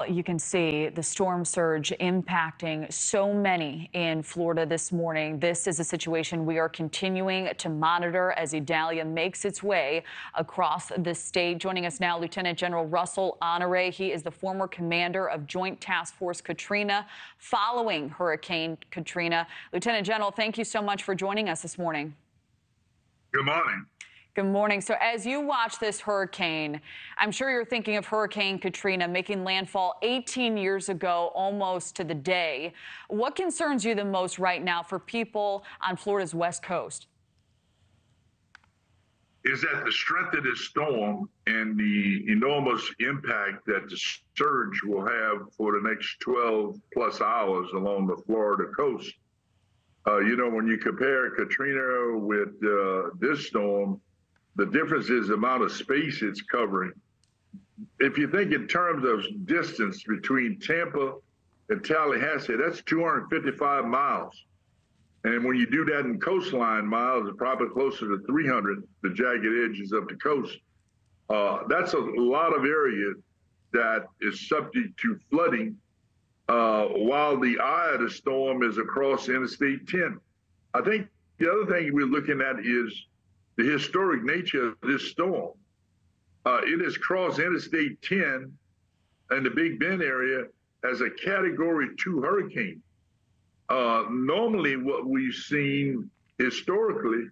You can see the storm surge impacting so many in Florida this morning. This is a situation we are continuing to monitor as Idalia makes its way across the state. Joining us now, Lieutenant General Russel Honore. He is the former commander of Joint Task Force Katrina following Hurricane Katrina. Lieutenant General, thank you so much for joining us this morning. Good morning. Good morning. So as you watch this hurricane, I'm sure you're thinking of Hurricane Katrina making landfall 18 years ago, almost to the day. What concerns you the most right now for people on Florida's West Coast? Is that the strength of this storm and the enormous impact that the surge will have for the next 12 plus hours along the Florida coast. When you compare Katrina with this storm, the difference is the amount of space it's covering. If you think in terms of distance between Tampa and Tallahassee, that's 255 miles. And when you do that in coastline miles, it's probably closer to 300, the jagged edges of the coast. That's a lot of area that is subject to flooding while the eye of the storm is across Interstate 10. I think the other thing we're looking at is the historic nature of this storm. It has crossed Interstate 10 and the Big Bend area as a Category 2 hurricane. Normally what we've seen historically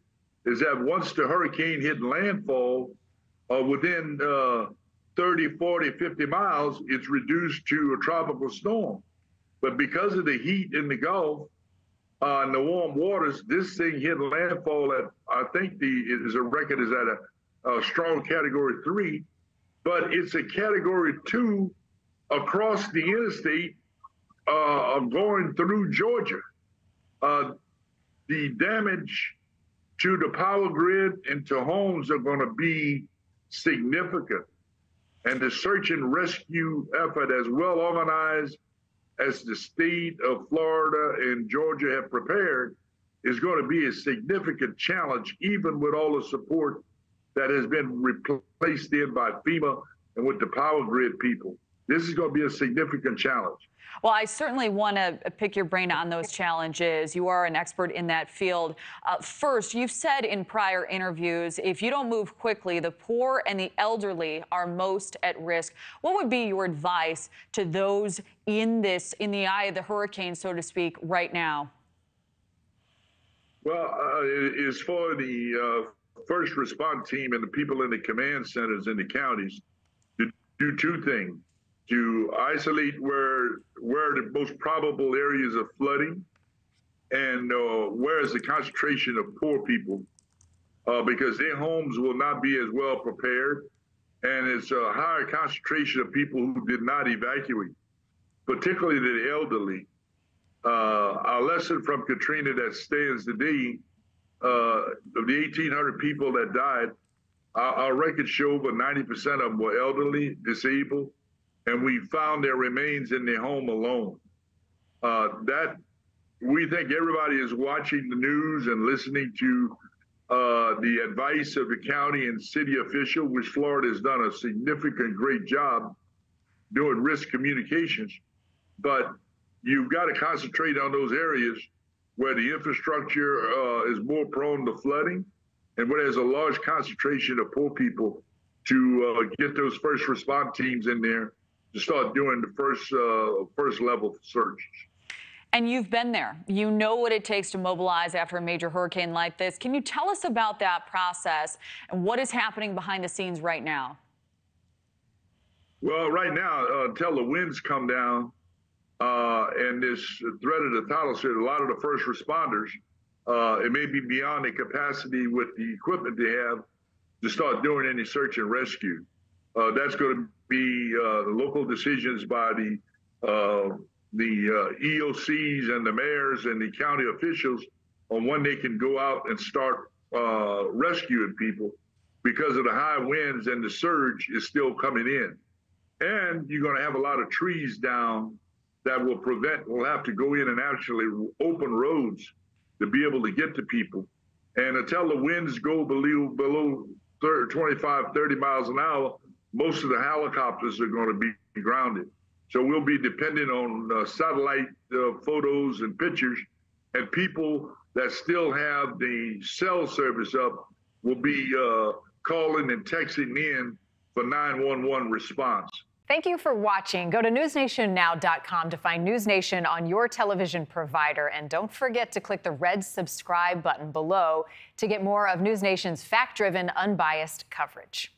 is that once the hurricane hit landfall, within 30, 40, 50 miles, it's reduced to a tropical storm. But because of the heat in the Gulf, and the warm waters, this thing hit landfall at, I think the record is at a strong Category 3, but it's a Category 2 across the interstate going through Georgia. The damage to the power grid and to homes are going to be significant. And the search and rescue effort, as well organized as the state of Florida and Georgia have prepared, is going to be a significant challenge, even with all the support that has been replaced in by FEMA and with the power grid people. This is going to be a significant challenge. Well, I certainly want to pick your brain on those challenges. You are an expert in that field. First, you've said in prior interviews, if you don't move quickly, the poor and the elderly are most at risk. What would be your advice to those in the eye of the hurricane, so to speak, right now? Well, as for the first response team and the people in the command centers in the counties, to do two things: to isolate where the most probable areas of flooding and where is the concentration of poor people, because their homes will not be as well prepared. And it's a higher concentration of people who did not evacuate, particularly the elderly. Our lesson from Katrina that stands today, of the 1,800 people that died, our records show over 90% of them were elderly, disabled, and we found their remains in their home alone. That we think everybody is watching the news and listening to the advice of the county and city official, which Florida has done a significant, great job doing risk communications. But you've got to concentrate on those areas where the infrastructure is more prone to flooding and where there's a large concentration of poor people, to get those first response teams in there to start doing the first level search. And you've been there. You know what it takes to mobilize after a major hurricane like this. Can you tell us about that process and what is happening behind the scenes right now? Well, right now, until the winds come down and this threat of the tidal surge, a lot of the first responders, it may be beyond their capacity with the equipment they have to start doing any search and rescue. That's going to be the local decisions by the EOCs and the mayors and the county officials on when they can go out and start rescuing people, because of the high winds and the surge is still coming in. And you're going to have a lot of trees down that will have to go in and actually open roads to be able to get to people. And until the winds go below 25, 30 miles an hour, most of the helicopters are going to be grounded. So we'll be dependent on satellite photos and pictures, and people that still have the cell service up will be calling and texting in for 911 response. Thank you for watching. Go to newsnationnow.com to find NewsNation on your television provider. And don't forget to click the red subscribe button below to get more of NewsNation's fact-driven, unbiased coverage.